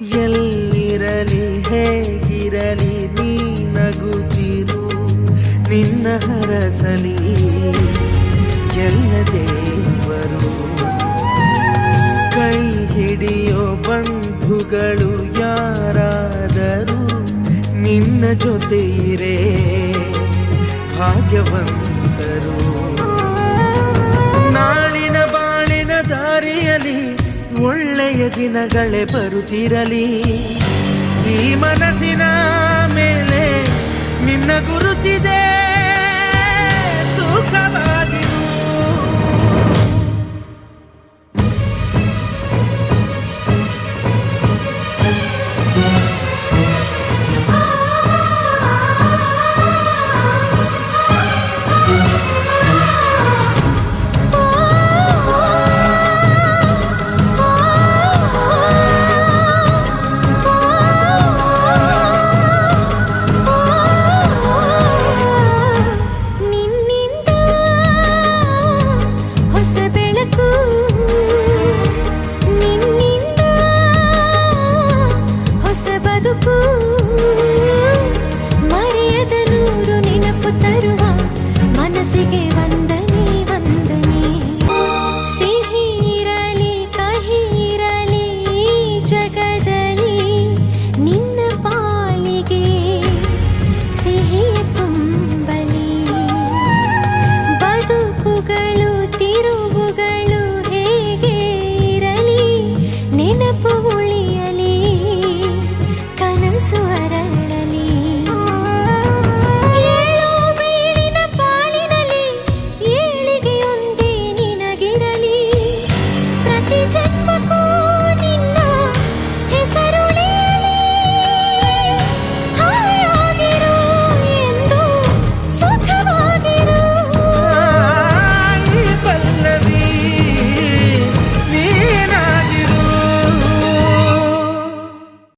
ಎಲ್ಲಿರಲಿ ಹೇಗಿರಲಿ ನೀ ನಗುತ್ತಿರು, ನಿನ್ನ ಹರಸಲಿ ಎಲ್ಲ ದೇವರು. ಕೈ ಹಿಡಿಯೋ ಬಂಧುಗಳು ಯಾರಾದರೂ ನಿನ್ನ ಜೊತೆ ಇರೇ ಭಾಗ್ಯವಂತರು. ನಾಳಿನ ಬಾಳಿನ ದಾರಿಯಲಿ ಒಳ್ಳೆಯ ದಿನಗಳೇ ಬರುತ್ತಿರಲಿ. ಈ ಮನಸ್ಸಿನ ಮೇಲೆ ನಿನ್ನ ಗುರುತಿದೆ ಸುಖವ